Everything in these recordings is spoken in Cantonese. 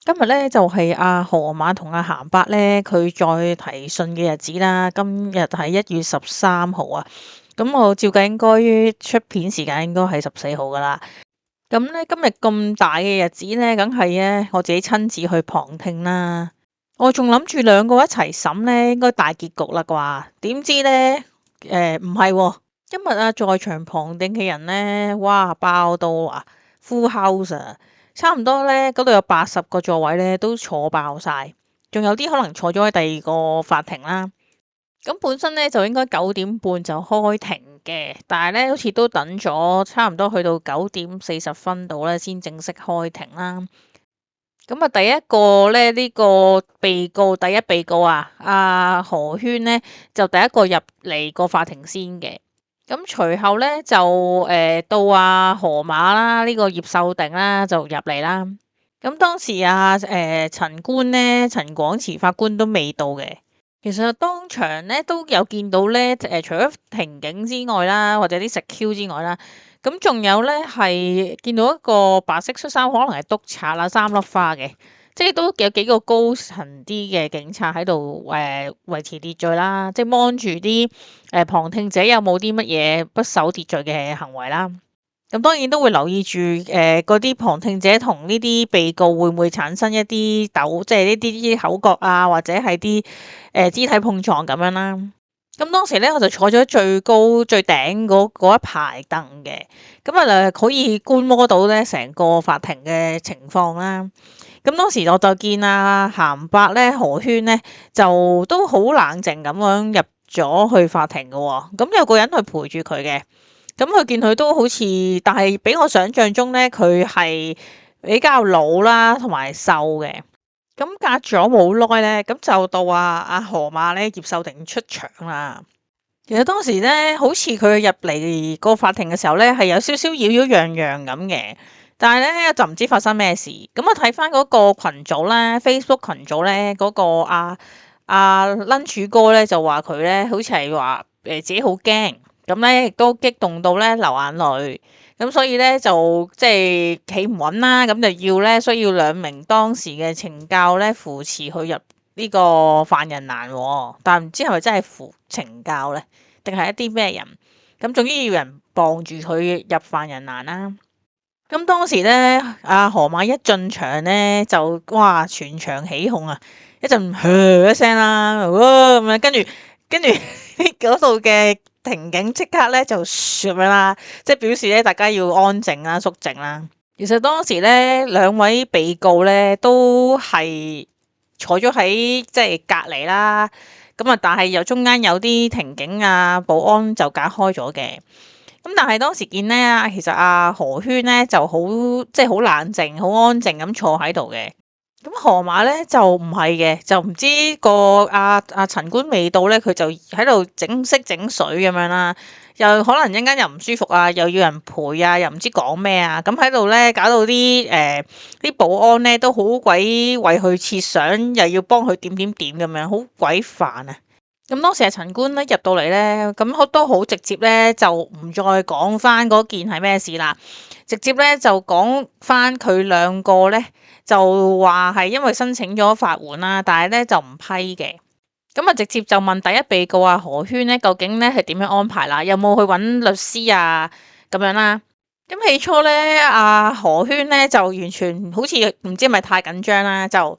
今日咧就係阿河馬同阿咸伯咧，佢再提信嘅日子啦。今日係1月13號啊，咁我照計應該出片時間應該係14號噶啦。咁咧今日咁大嘅日子咧，梗係咧我自己親自去旁聽啦。我仲諗住兩個一齊審咧，應該大結局啦啩？點知咧，唔係喎。今日啊，在場旁聽嘅人咧，哇爆到啊，full house 啊！差唔多咧，嗰度有80個座位咧，都坐爆晒，仲有啲可能坐咗喺第二個法庭啦。咁本身咧就應該9點半就開庭嘅，但係咧好似都等咗差唔多去到9點40分度咧，先正式開庭啦。咁啊，第一個咧呢個第一被告啊，阿何圈咧就第一個入嚟個法庭先嘅。咁隨後咧就到阿河馬啦，呢個葉秀定啦就入嚟啦。咁當時陳官咧，陳廣慈法官都未到嘅。其實當場咧都有見到咧，除咗庭警之外啦，或者啲 security 之外啦，咁仲有咧係見到一個白色恤衫，可能係督察啦，3粒花嘅，即係都有幾個高層啲嘅警察喺度維持秩序啦，即係望住啲旁聽者有冇啲乜嘢不守秩序嘅行為啦。咁當然都會留意住嗰啲旁聽者同呢啲被告會唔會產生一啲即係呢啲口角啊，或者係啲肢體碰撞咁樣啦。咁當時咧我就坐咗最高最頂嗰一排凳嘅，咁啊可以觀摩到咧成個法庭嘅情況啦。咁當時我就見咸伯咧何圈咧就都好冷靜咁樣入咗去法庭嘅喎，咁有個人去陪住佢嘅。咁佢見佢都好似，但係比我想象中咧，佢係比較老啦，同埋瘦嘅。咁隔咗冇耐咧，咁就到阿河馬咧葉秀定出場啦。其實當時咧，好似佢入嚟個法庭嘅時候咧，係有少少擾擾攘攘咁嘅，但係咧就唔知發生咩事。咁我睇翻嗰個群組咧，Facebook 群組咧，嗰個阿 lunch 哥咧就話佢咧，好似係話自己好驚。咁咧亦都激動到咧流眼淚，咁所以咧就即係企唔穩啦，咁就需要2名當時嘅懲教咧扶持佢入呢個犯人欄喎，但唔知係咪真係扶懲教咧，定係一啲咩人？咁總之要人傍住佢入犯人欄啦。咁當時咧，阿河馬一進場咧就哇全場起哄啊，一陣噓一聲啦，咁樣跟住嗰度嘅庭警即刻咧就咁樣啦，即係表示咧大家要安靜啦、肅靜啦。其實當時咧2位被告咧都係坐咗喺即係隔離啦，咁啊但係又中間有啲庭警啊、保安就隔開咗嘅。咁但係當時見咧，其實阿何圈咧就好即係好冷靜、好安靜咁坐喺度嘅。咁河馬咧就唔係嘅，就唔知個阿陳官未到咧，佢就喺度整色整水咁樣啦，又可能一陣間又唔舒服啊，又要人陪啊，又唔知講咩啊，咁喺度咧搞到啲保安咧都好鬼為佢設想，又要幫佢點點點咁樣，好鬼煩啊！咁當時陳官咧入到嚟咧，咁都好直接咧，就唔再講翻嗰件係咩事啦，直接咧就講翻佢兩個咧就話係因為申請咗法援啦，但係咧就唔批嘅。咁啊直接就問第一被告何圈咧，究竟咧係點樣安排啦？有冇去揾律師啊？咁樣啦。咁起初咧，何圈咧就完全好似唔知係咪太緊張啦，就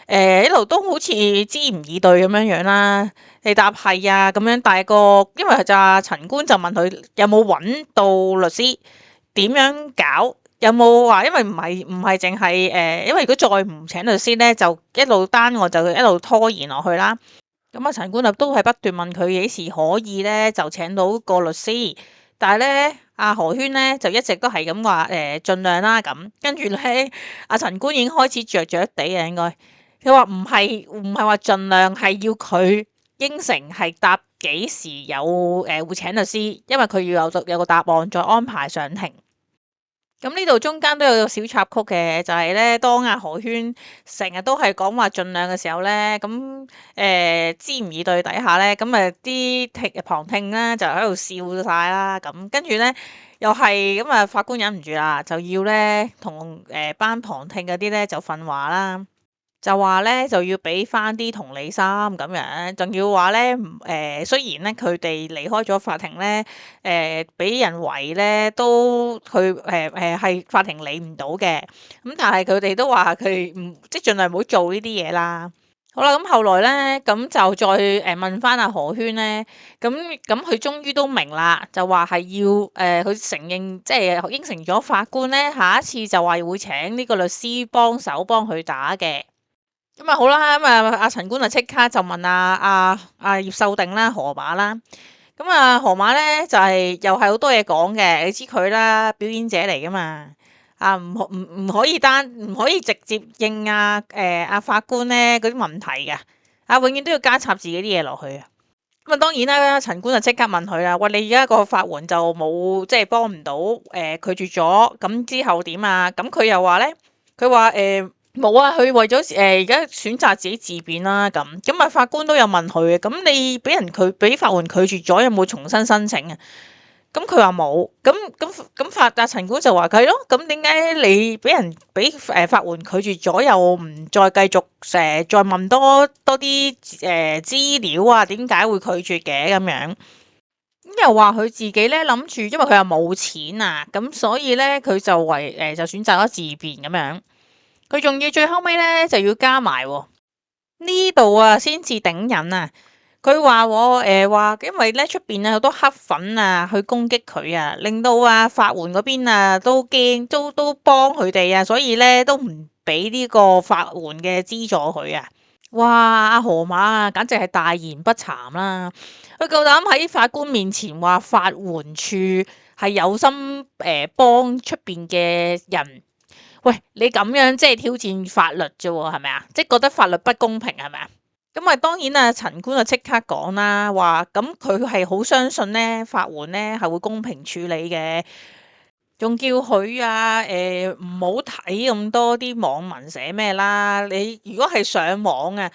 一路都好似支吾以對咁樣啦。你答係啊咁樣，但係因為就陳官就問佢有冇揾到律師，點樣搞？有冇話？因為唔係淨係因為如果再唔請律師咧，就一路單案就一路拖延落去啦。咁陳官就都係不斷問佢幾時可以咧就請到個律師，但係咧何圈咧就一直都係咁話盡量啦咁，跟住咧陳官已經開始着着地啊，應該佢話唔係話盡量，係要佢應承係答幾時有會請律師，因為佢要有個答案再安排上庭。咁呢度中間都有個小插曲嘅，就係咧，當阿何圈成日都係講話盡量嘅時候咧，咁支吾以對底下咧，咁啲旁聽咧就喺度笑晒啦，咁跟住咧又係咁啊，法官忍唔住啦，就要咧同班旁聽嗰啲咧就訓話啦。就話咧就要俾翻啲同理心咁樣，仲要話咧雖然咧佢哋離開咗法庭咧，俾人圍咧都佢係法庭理唔到嘅，咁但係佢哋都話佢唔即係盡量唔好做呢啲嘢啦。好啦，咁後來咧咁就再問翻阿何圈咧，咁佢終於都明啦，就話係要佢承認即係應承咗法官咧，下一次就話會請呢個律師幫手幫佢打嘅。咁啊好啦，咁啊阿陳官就即刻就問葉秀定啦，河馬啦，咁啊河馬咧就係又係好多嘢講嘅，你知佢啦，表演者嚟噶嘛，唔可以直接應阿法官咧嗰啲問題嘅，永遠都要加插自己啲嘢落去啊。咁啊當然啦，陳官就即刻問佢啦，喂，你而家個法援就冇即係幫唔到，拒絕咗，咁之後點啊？咁佢又話咧，佢話冇啊，佢為咗而家選擇自己自辯啦，咁啊法官都有問佢嘅，咁你俾法援拒絕咗，有冇重新申請啊？咁佢話冇，咁陳官就話佢咯，咁點解你俾法援拒絕咗，又唔再繼續再問多啲資料啊？點解會拒絕嘅咁樣？咁又話佢自己咧諗住，因為佢又冇錢啊，咁所以咧佢就就選擇咗自辯咁樣。佢仲要最後尾咧就要加埋呢度啊，先至頂癮啊！佢話話，因為咧出邊啊好多黑粉啊去攻擊佢啊，令到法援嗰邊啊都驚，都幫佢哋啊，所以咧都唔俾呢個法援嘅資助佢啊！哇！阿河馬啊，簡直係大言不慚啦！佢夠膽喺法官面前話法援處係有心幫出邊嘅人。喂，你咁樣即係挑戰法律啫喎，係咪啊？即係覺得法律不公平係咪啊？咁啊，當然啊，陳官就即刻講啦，話咁佢係好相信咧法援咧係會公平處理嘅，仲叫佢唔好睇咁多啲網民寫咩啦。你如果係上網啊，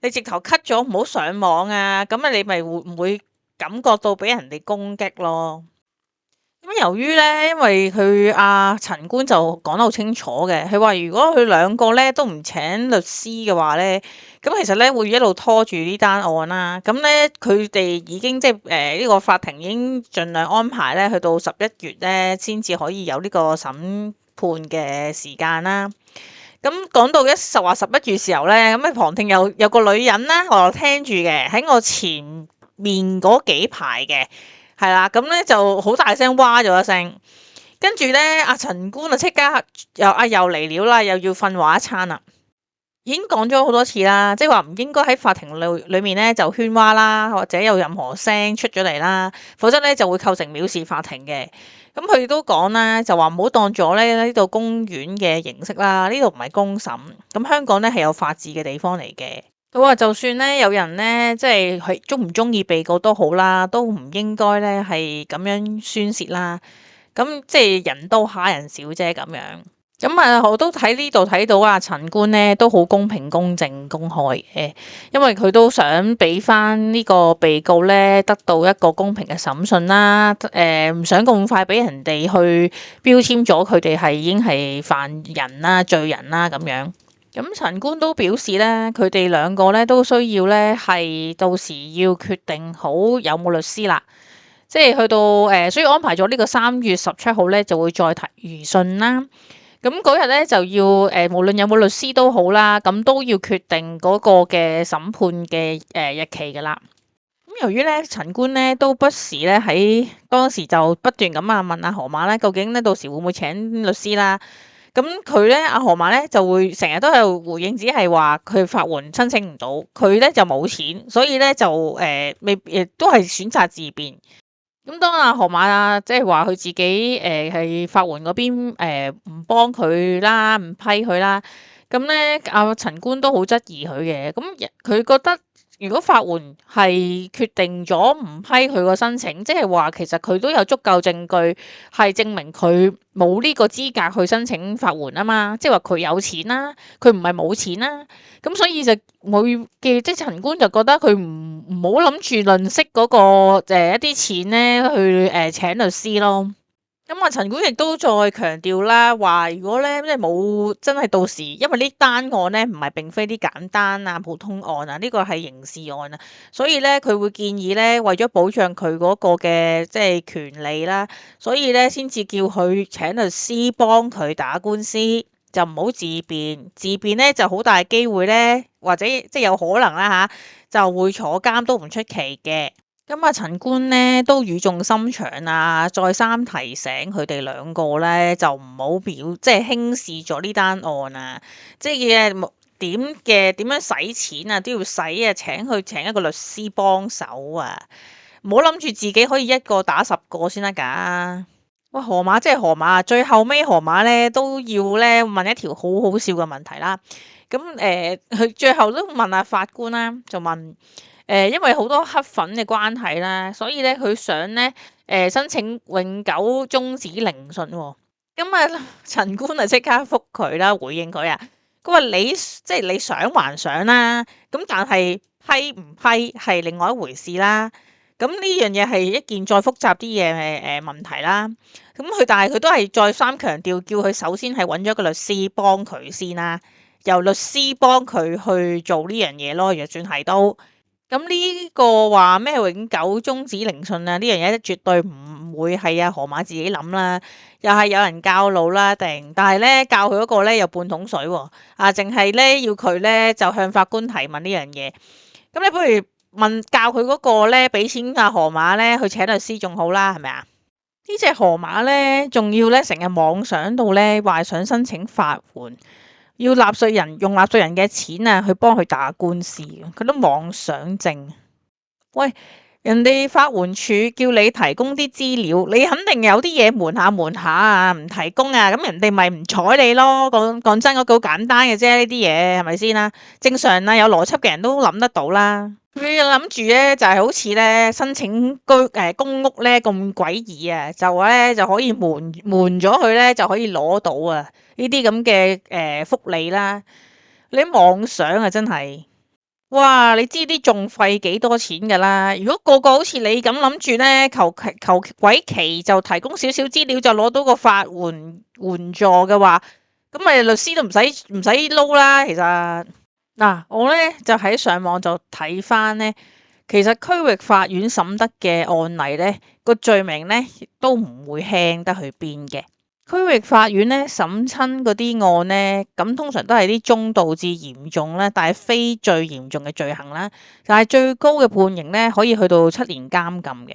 你直頭 cut 咗唔好上網啊，咁你咪會唔會感覺到俾人哋攻擊咯？咁由於咧，因為佢陳官就講得好清楚嘅，佢話如果佢兩個咧都唔請律師嘅話咧，咁其實咧會一路拖住呢單案啦。咁咧佢哋已經即係呢個法庭已經盡量安排咧，去到11月咧先至可以有呢個審判嘅時間啦。咁講到11月時候咧，咁旁聽有個女人啦，我聽住嘅喺我前面嗰幾排嘅。係啦，咁咧就好大聲哇咗一聲，跟住咧阿陳官就即刻又嚟料啦，又要訓話一餐啦。已經講咗好多次啦，即係話唔應該喺法庭裏面咧就喧嘩啦，或者有任何聲出咗嚟啦，否則咧就會構成藐視法庭嘅。咁佢都講啦，就話唔好當咗咧呢度公園嘅形式啦，呢度唔係公審，咁香港咧係有法治嘅地方嚟嘅。佢話就算咧有人咧，即係中唔中意被告都好啦，都唔應該咧係咁樣宣泄啦。咁即係人多蝦人少啫咁樣。咁我都喺呢度睇到陳官咧都好公平、公正、公開嘅，因為佢都想俾翻呢個被告咧得到一個公平嘅審訊啦。唔想咁快俾人哋去標籤咗佢哋係已經係犯人啦、罪人啦咁樣。咁陳官都表示咧，佢哋兩個咧都需要咧係到時要決定好有冇律師啦，即係去到所以安排咗呢個3月17號咧就會再提聆訊啦。咁嗰日咧就要無論有冇律師都好啦，咁都要決定嗰個嘅審判嘅日期噶啦。咁由於咧陳官咧都不時咧喺當時就不斷咁問阿河馬咧，究竟咧到時會唔會請律師啦？咁佢咧，阿河馬咧就會成日都係回應，只係話佢法援申請唔到，佢咧就冇錢，所以咧就都係選擇自辯。咁當阿河馬即係話佢自己係法援嗰邊唔幫佢啦，唔批佢啦，咁咧阿陳官都好質疑佢嘅，咁佢覺得如果法援係決定咗唔批佢個申請，即係話其實佢都有足夠證據係證明佢冇呢個資格去申請法援啊嘛，即係話佢有錢啦，佢唔係冇錢啦，咁所以就冇嘅，即係陳官就覺得佢唔好諗住吝嗇嗰個一啲錢咧去請律師咯。咁啊，陳官亦都再強調啦，話如果咧即係冇真係到時，因為呢單案咧唔係並非啲簡單啊普通案啊，呢個係刑事案啊，所以咧佢會建議咧為咗保障佢嗰個嘅即係權利啦，所以咧先至叫佢請律師幫佢打官司，就唔好自辯。自辯咧就好大機會咧，或者即係有可能啦吓，就會坐監都唔出奇嘅。咁啊，陳官咧都語重心長啊，再三提醒佢哋兩個咧就唔好即係輕視咗呢單案啊，即係點樣使錢啊都要使啊，請一個律師幫手啊，唔好諗住自己可以一個打10個先得㗎。喂，河馬即係河馬，最後尾河馬咧都要咧問一條好好笑嘅問題啦。咁佢最後都問下法官啦，就問。因為好多黑粉嘅關係啦，所以咧佢想咧申請永久終止聆訊喎。咁啊，陳官啊即刻覆佢啦，回應佢啊，佢話即係你想還想啦，咁但係批唔批係另外一回事啦。咁呢樣嘢係一件再複雜啲嘅問題啦。但係佢都係再三強調，叫佢首先係揾咗一個律師幫佢先啦，由律師幫佢去做呢樣嘢咯，若算係都。咁呢個話咩永久終止聆訊啊？呢樣嘢絕對唔會係河馬自己諗啦，又係有人教路啦定，但係咧教佢嗰個咧又半桶水喎，淨係咧要佢咧就向法官提問呢樣嘢。咁你不如教佢嗰個咧俾錢河馬咧去請律師仲好啦，係咪啊？呢隻河馬咧仲要咧成日妄想到咧話想申請法援。要納稅人用納稅人嘅錢啊，去幫佢打官司，佢都妄想症。喂，人哋法援署叫你提供啲資料，你肯定有啲嘢瞞下啊，唔提供啊，咁人哋咪唔睬你咯。講真嗰句好簡單嘅啫，呢啲嘢係咪先啦？正常啊，有邏輯嘅人都諗得到啦。佢諗住咧就係好似咧申請公屋咧咁詭異啊，就可以瞞咗佢咧就可以攞到啊呢啲咁嘅福利啦。你妄想啊真係，哇！你知啲訟費幾多錢㗎啦？如果個個好似你咁諗住咧，求鬼其就提供少少資料就攞到個法援助嘅話，咁咪律師都唔使撈啦。其實嗱，我咧就喺上網就睇翻咧，其實區域法院審得嘅案例咧，個罪名咧都唔會輕得去邊嘅。區域法院咧審親嗰啲案咧，咁通常都係啲中度至嚴重啦，但係非最嚴重嘅罪行啦。但係最高嘅判刑咧，可以去到7年監禁嘅。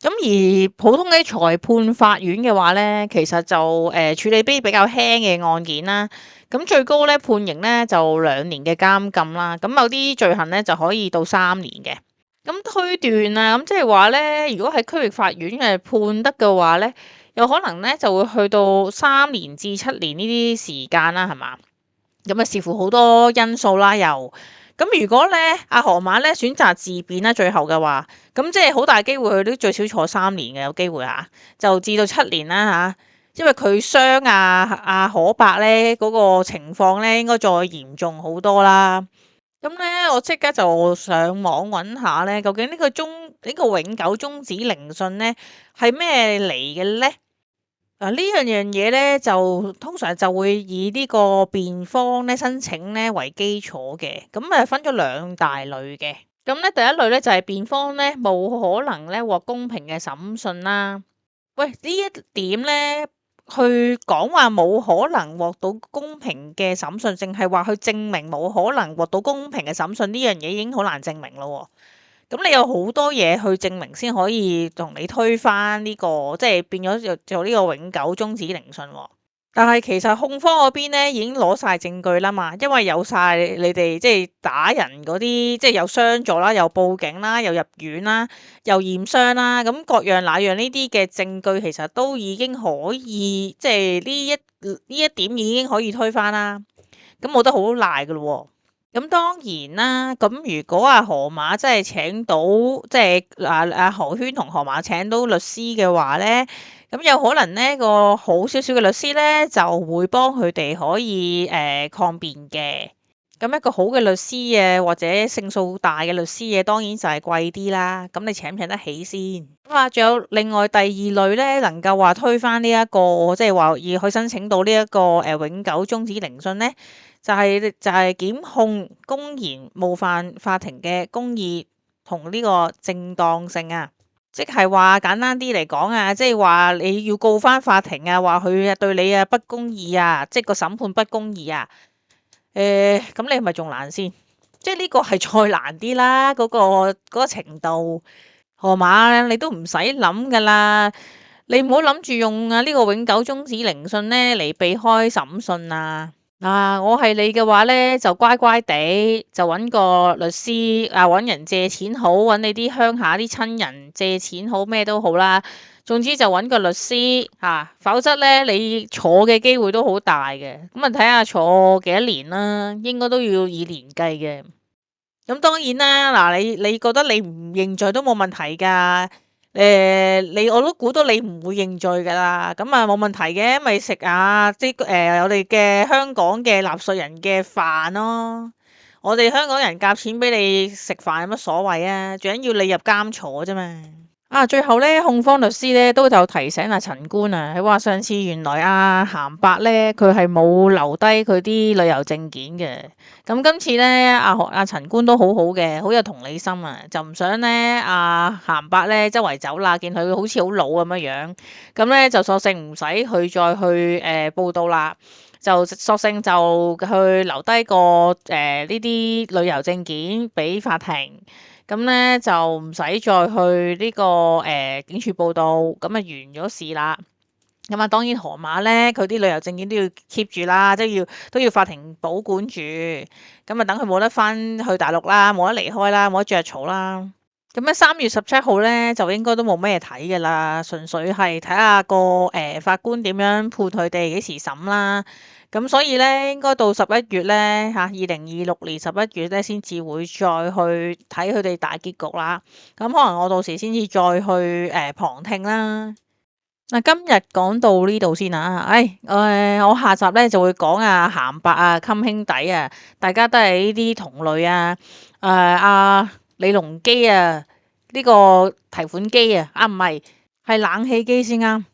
咁而普通嘅裁判法院嘅話咧，其實就處理啲比較輕嘅案件啦。咁最高咧判刑咧就2年嘅監禁啦。咁有啲罪行咧就可以到3年嘅。咁推斷啊，咁即係話咧，如果喺區域法院判得嘅話咧，有可能咧就會去到3年至7年呢啲時間啦，係嘛？咁啊視乎好多因素啦，又咁如果咧河馬咧選擇自辯啦，最後嘅話，咁即係好大機會佢都最少坐3年嘅，有機會就至到7年啦嚇，因為佢傷可伯咧嗰個情況咧應該再嚴重好多啦。咁咧我即刻就上網揾下咧，究竟呢個永久終止聆訊咧係咩嚟嘅咧？呢樣嘢咧就通常就會以呢個辯方咧申請咧為基礎嘅，咁分咗2大類嘅。咁咧第一類咧就係辯方咧冇可能咧獲公平嘅審訊啦。喂，呢一點咧去講話冇可能獲到公平嘅審訊，淨係話去證明冇可能獲到公平嘅審訊呢樣嘢已經好難證明咯。咁你有好多嘢去證明先可以同你推翻呢個，即係變咗做呢個永久終止聆訊。但係其實控方嗰邊咧已經攞晒證據啦嘛，因為有晒你哋即係打人嗰啲，即係有傷咗啦，又報警啦，又入院啦，又驗傷啦，咁各樣那樣呢啲嘅證據其實都已經可以，即係呢一點已經可以推翻啦，咁冇得好賴噶咯喎。咁當然啦，咁如果河馬真係請到，即係何圈同河馬請到律師嘅話咧，咁有可能呢個好少少嘅律師咧就會幫佢哋可以抗辯嘅。咁一個好嘅律師嘅或者勝訴大嘅律師嘅，當然就係貴啲啦。咁你請唔請得起先？咁仲有另外第二類咧，能夠話推翻呢一個，即係話要去申請到呢一個永久終止聆訊咧，就係檢控公然冒犯法庭嘅公義同呢個正當性啊。即係話簡單啲嚟講啊，即係話你要告翻法庭啊，話佢對你不公義啊，即係個審判不公義啊。咁你係咪仲難先？即係呢個係再難啲啦，嗰個程度，河馬你都唔使諗噶啦，你唔好諗住用呢個永久終止聆訊咧嚟避開審訊啊！我係你嘅話咧，就乖乖地就揾個律師揾人借錢好，揾你啲鄉下啲親人借錢好，咩都好啦。總之就揾個律師否則咧你坐嘅機會都好大嘅。咁睇下坐幾多年啦，應該都要以年計嘅。咁當然啦，嗱你覺得你唔認罪都冇問題㗎。我都估到你唔會認罪㗎啦，咁冇問題嘅，咪食即我哋嘅香港嘅納稅人嘅飯咯。我哋香港人夾錢俾你食飯有乜所謂啊？最緊要你入監坐啫嘛。最後咧，控方律師咧都就提醒陳官啊，佢話上次原來鹹伯咧佢係冇留低佢啲旅遊證件嘅，咁今次咧陳官都好好嘅，好有同理心啊，就唔想咧鹹伯咧周圍走啦，見佢好似好老咁樣，咁咧就索性唔使去再去報到啦，就索性就去留低個呢啲旅遊證件俾法庭。咁咧就唔使再去呢個警署報到，咁完咗事啦。咁當然河馬咧，佢啲旅遊證件都要 keep 住啦，即係都要法庭保管住。咁等佢冇得翻去大陸啦，冇得離開啦，冇得著草啦。咁3月17號咧就應該都冇咩睇㗎啦，純粹係睇下個法官點樣判佢哋幾時審啦。咁所以咧，應該到11月咧2026年11月咧，先至會再去睇佢哋大結局啦。咁可能我到時先至再去旁聽啦。今日講到呢度先啊。我下集咧就會講鹹伯襟兄弟啊，大家都係呢啲同類啊。李隆基呢個提款機唔係冷氣機先啱。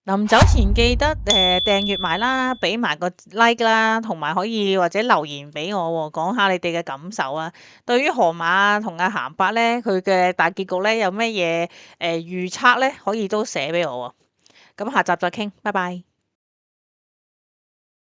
臨走前記得訂閱埋啦，俾埋個 like 啦，同埋可以或者留言俾我講下你哋嘅感受啊。對於河馬同鹹伯咧，佢嘅大結局咧有咩嘢預測咧，可以都寫俾我。咁下集再傾，拜拜。